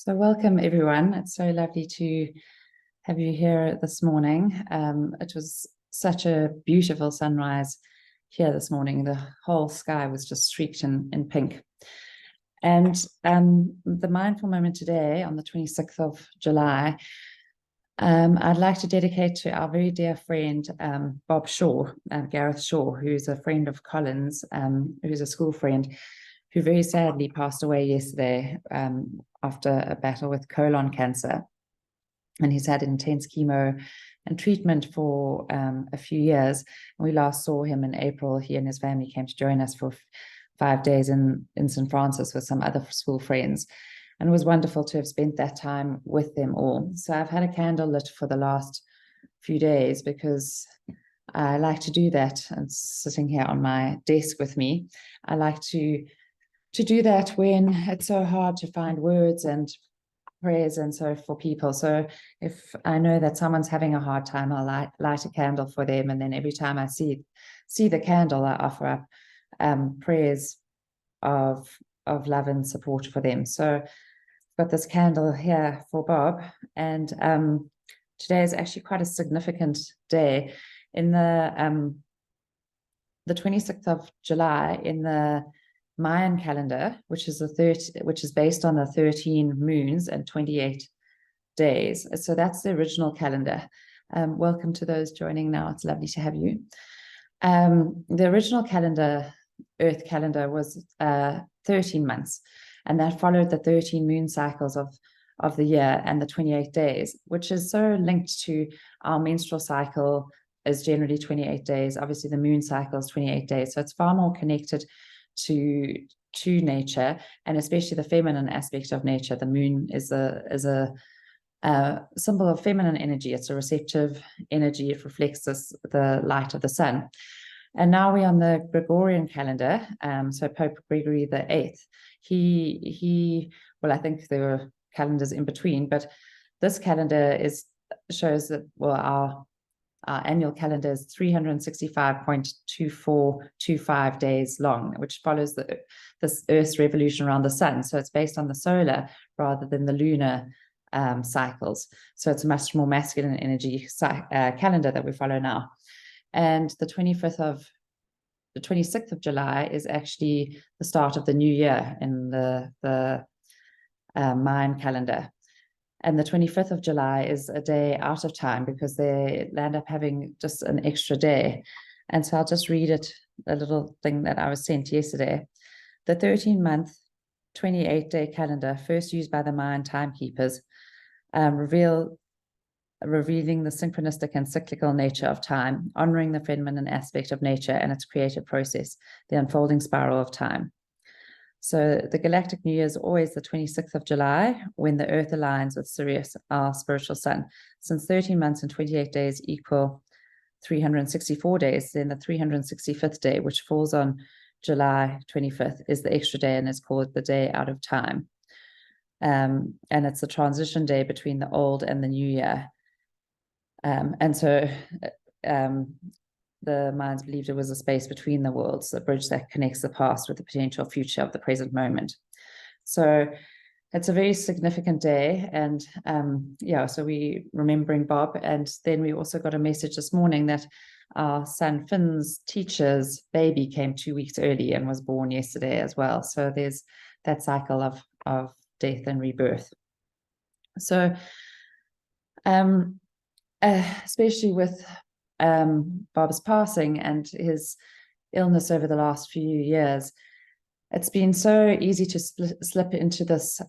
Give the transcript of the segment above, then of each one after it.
So welcome everyone. It's so lovely to have you here this morning. It was such a beautiful sunrise here this morning. The whole sky was just streaked in pink. And the mindful moment today on the 26th of July, I'd like to dedicate to our very dear friend, Bob Shaw, Gareth Shaw, who's a friend of Colin's, who's a school friend, who very sadly passed away yesterday after a battle with colon cancer. And he's had intense chemo and treatment for a few years. And we last saw him in April. He and his family came to join us for 5 days in St. Francis with some other school friends. And it was wonderful to have spent that time with them all. So I've had a candle lit for the last few days because I like to do that. And sitting here on my desk with me, I like to do that when it's so hard to find words and prayers and so for people. So if I know that someone's having a hard time, I'll light a candle for them. And then every time I see the candle, I offer up prayers of love and support for them. So I've got this candle here for Bob. And today is actually quite a significant day. In the 26th of July, in the Mayan calendar, which is based on the 13 moons and 28 days. So that's the original calendar. Welcome to those joining now. It's lovely to have you. The original calendar, Earth calendar, was 13 months, and that followed the 13 moon cycles of the year and the 28 days, which is so linked to our menstrual cycle is generally 28 days. Obviously, the moon cycle is 28 days. So it's far more connected to nature, and especially the feminine aspect of nature. The moon is a symbol of feminine energy. It's a receptive energy. It reflects the light of the sun. And now we're on the Gregorian calendar. So Pope Gregory the VIII, well, I think there were calendars in between, but this calendar shows that, well, our annual calendar is 365.2425 days long, which follows this Earth's revolution around the sun. So it's based on the solar rather than the lunar cycles. So it's a much more masculine energy calendar that we follow now. And the 26th of July is actually the start of the new year in the Mayan calendar. And the 25th of July is a day out of time because they land up having just an extra day. And so I'll just read it, a little thing that I was sent yesterday. The 13-month, 28-day calendar, first used by the Mayan timekeepers, revealing the synchronistic and cyclical nature of time, honoring the feminine aspect of nature and its creative process, the unfolding spiral of time. So the galactic new year is always the 26th of July when the Earth aligns with Sirius, our spiritual sun. Since 13 months and 28 days equal 364 days, then the 365th day, which falls on July 25th, is the extra day and is called the day out of time. And it's the transition day between the old and the new year. And so the Mayans believed it was a space between the worlds, a bridge that connects the past with the potential future of the present moment. So it's a very significant day. And so we remembering Bob. And then we also got a message this morning that our son Finn's teacher's baby came 2 weeks early and was born yesterday as well. So there's that cycle of death and rebirth. So especially with Bob's passing and his illness over the last few years, it's been so easy to slip into this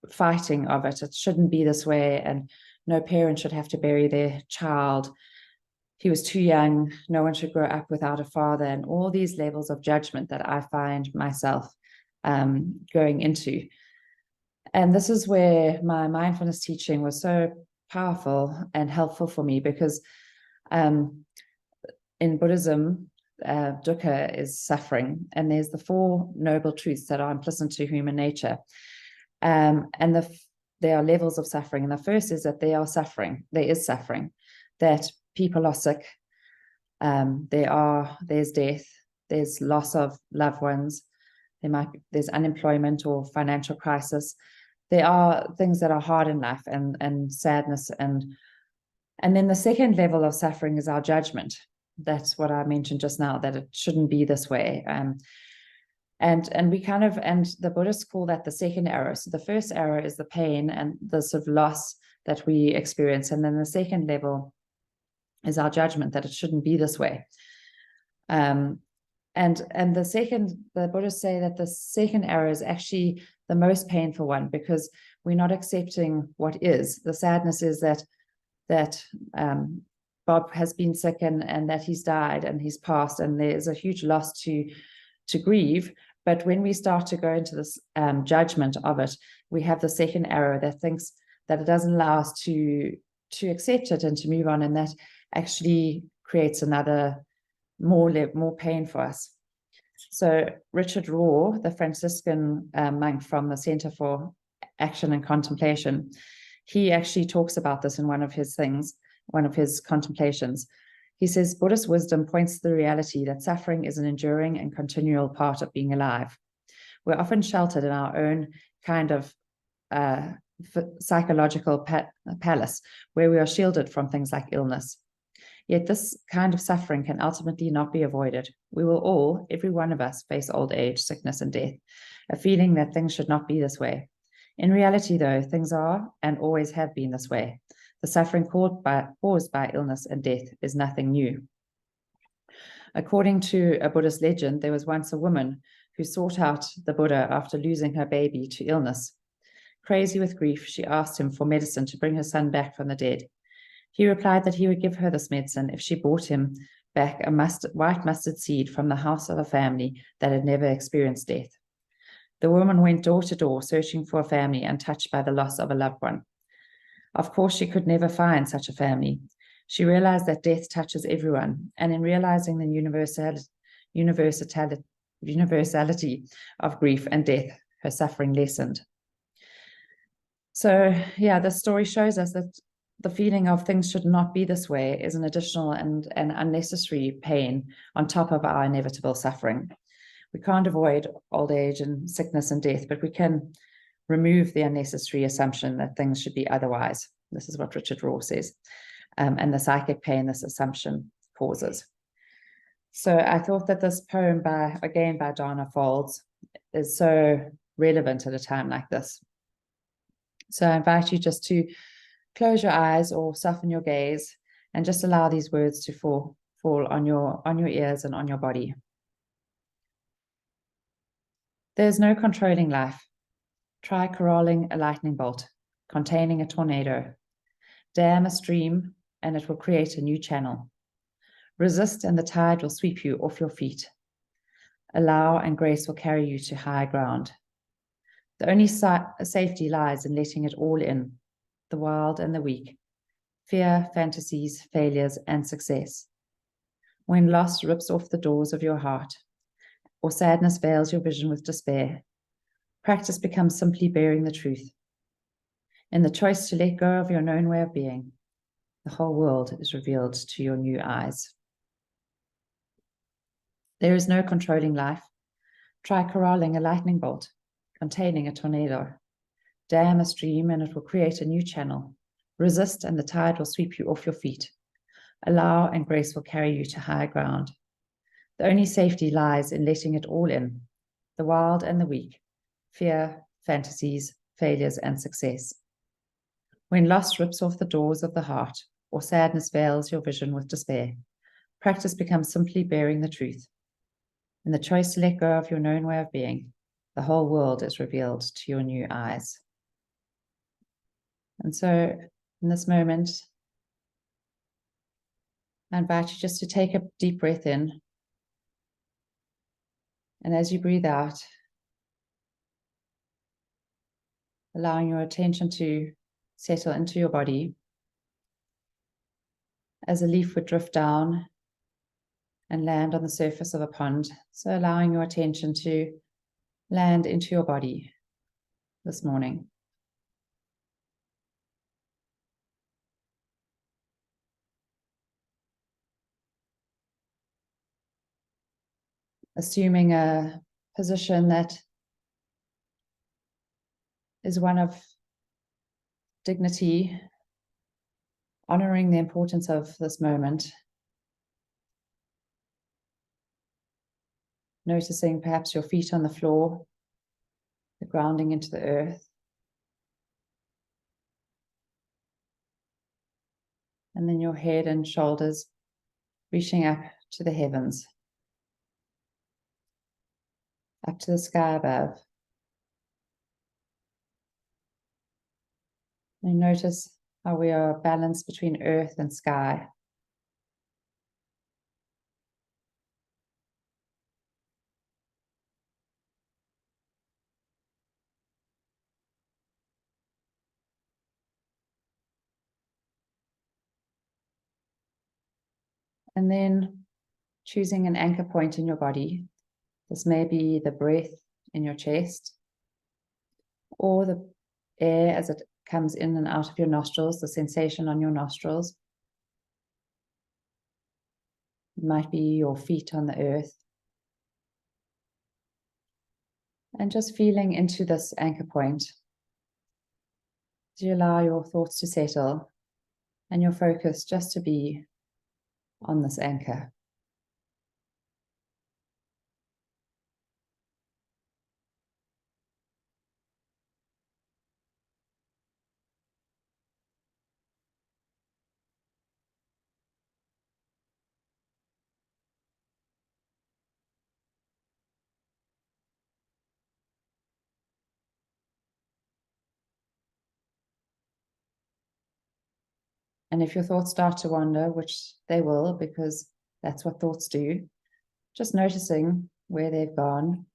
fighting of it. It shouldn't be this way, and no parent should have to bury their child. He was too young. No one should grow up without a father, and all these levels of judgment that I find myself going into. And this is where my mindfulness teaching was so powerful and helpful for me, because in Buddhism, dukkha is suffering, and there's the four noble truths that are implicit to human nature. And there are levels of suffering. And the first is that there is suffering, that people are sick, there's death, there's loss of loved ones, there's unemployment or financial crisis, there are things that are hard in life, and sadness, and then the second level of suffering is our judgment. That's what I mentioned just now, that it shouldn't be this way. And we kind of, and the Buddhists call that the second arrow. So the first arrow is the pain and the sort of loss that we experience, and then the second level is our judgment that it shouldn't be this way. And the Buddhists say that the second arrow is actually the most painful one, because we're not accepting what is. The sadness is that Bob has been sick, and that he's died and he's passed, and there's a huge loss to grieve. But when we start to go into this judgment of it, we have the second arrow that thinks that it doesn't allow us to accept it and to move on, and that actually creates another more pain for us. So Richard Rohr, the Franciscan monk from the Center for Action and Contemplation, he actually talks about this in one of his contemplations. He says, Buddhist wisdom points to the reality that suffering is an enduring and continual part of being alive. We're often sheltered in our own kind of psychological palace, where we are shielded from things like illness. Yet this kind of suffering can ultimately not be avoided. We will all, every one of us, face old age, sickness, and death, a feeling that things should not be this way. In reality, though, things are and always have been this way. The suffering caused by illness and death is nothing new. According to a Buddhist legend, there was once a woman who sought out the Buddha after losing her baby to illness. Crazy with grief, she asked him for medicine to bring her son back from the dead. He replied that he would give her this medicine if she brought him back a white mustard seed from the house of a family that had never experienced death. The woman went door to door, searching for a family untouched by the loss of a loved one. Of course, she could never find such a family. She realized that death touches everyone, and in realizing the universality of grief and death, her suffering lessened. So, yeah, the story shows us that the feeling of things should not be this way is an additional and unnecessary pain on top of our inevitable suffering. We can't avoid old age and sickness and death, but we can remove the unnecessary assumption that things should be otherwise. This is what Richard Rohr says, and the psychic pain this assumption causes. So I thought that this poem by Dana Folds is so relevant at a time like this. So I invite you just to close your eyes or soften your gaze and just allow these words to fall on your ears and on your body. There's no controlling life. Try corralling a lightning bolt containing a tornado. Dam a stream and it will create a new channel. Resist and the tide will sweep you off your feet. Allow and grace will carry you to high ground. The only safety lies in letting it all in, the wild and the weak, fear, fantasies, failures, and success. When loss rips off the doors of your heart, or sadness veils your vision with despair, practice becomes simply bearing the truth. In the choice to let go of your known way of being, the whole world is revealed to your new eyes. There is no controlling life. Try corralling a lightning bolt containing a tornado. Dam a stream and it will create a new channel. Resist and the tide will sweep you off your feet. Allow and grace will carry you to higher ground. The only safety lies in letting it all in, the wild and the weak, fear, fantasies, failures, and success. When loss rips off the doors of the heart, or sadness veils your vision with despair, practice becomes simply bearing the truth. In the choice to let go of your known way of being, the whole world is revealed to your new eyes. And so, in this moment, I invite you just to take a deep breath in. And as you breathe out, allowing your attention to settle into your body as a leaf would drift down and land on the surface of a pond. So allowing your attention to land into your body this morning. Assuming a position that is one of dignity, honoring the importance of this moment, noticing perhaps your feet on the floor, the grounding into the earth, and then your head and shoulders reaching up to the heavens, up to the sky above. And notice how we are balanced between earth and sky. And then choosing an anchor point in your body. This may be the breath in your chest, or the air as it comes in and out of your nostrils, the sensation on your nostrils. It might be your feet on the earth. And just feeling into this anchor point as you allow your thoughts to settle and your focus just to be on this anchor. And if your thoughts start to wander, which they will, because that's what thoughts do, just noticing where they've gone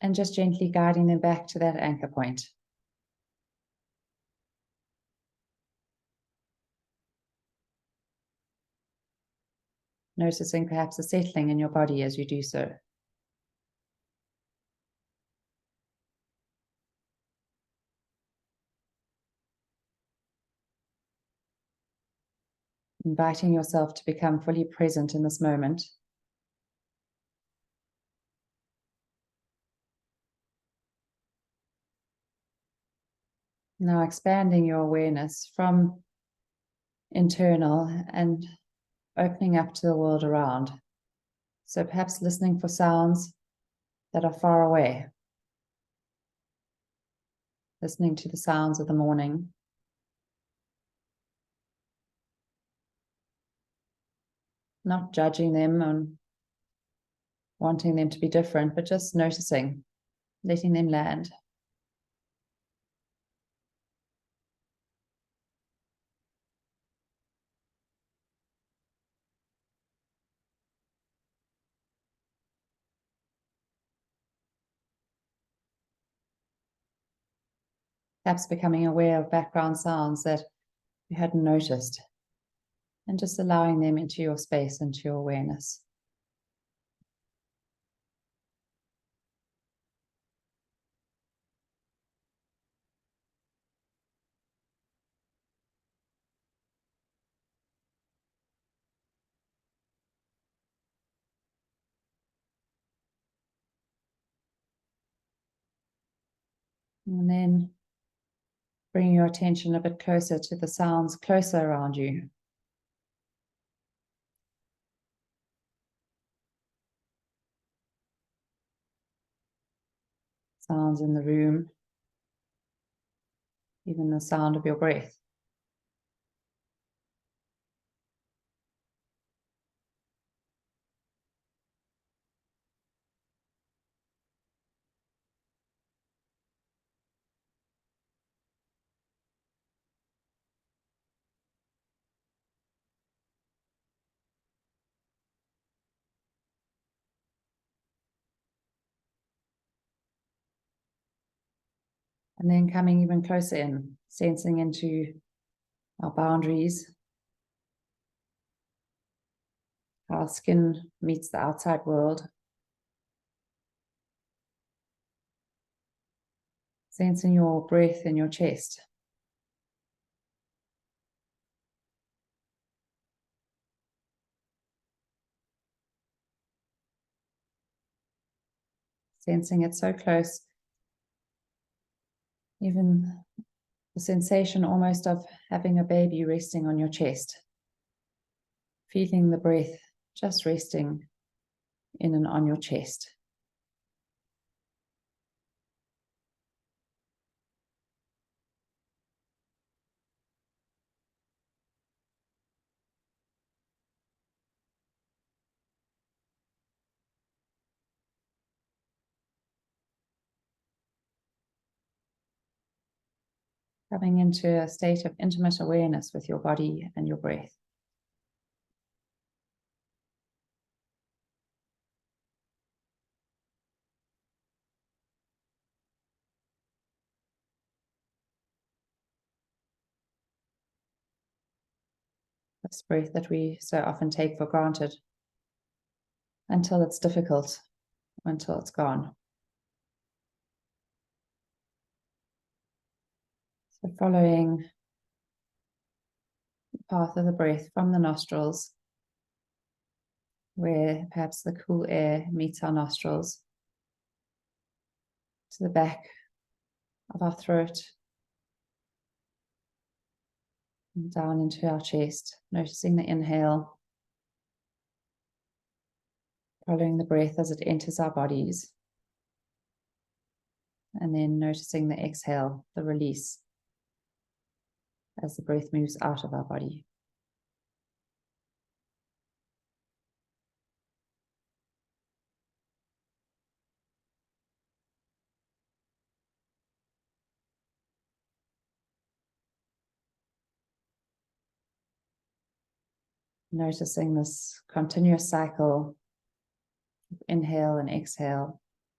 and just gently guiding them back to that anchor point. Noticing perhaps a settling in your body as you do so. Inviting yourself to become fully present in this moment. Now expanding your awareness from internal and opening up to the world around. So perhaps listening for sounds that are far away. Listening to the sounds of the morning. Not judging them and wanting them to be different, but just noticing, letting them land. Perhaps becoming aware of background sounds that you hadn't noticed, and just allowing them into your space, into your awareness. And then bring your attention a bit closer to the sounds closer around you. Sounds in the room, even the sound of your breath. And then coming even closer in, sensing into our boundaries, how our skin meets the outside world. Sensing your breath in your chest. Sensing it so close Even the sensation almost of having a baby resting on your chest, feeling the breath just resting in and on your chest. Coming into a state of intimate awareness with your body and your breath. This breath that we so often take for granted until it's difficult, until it's gone. So following the path of the breath from the nostrils, where perhaps the cool air meets our nostrils, to the back of our throat, and down into our chest, noticing the inhale, following the breath as it enters our bodies, and then noticing the exhale, the release, as the breath moves out of our body. Noticing this continuous cycle of inhale and exhale,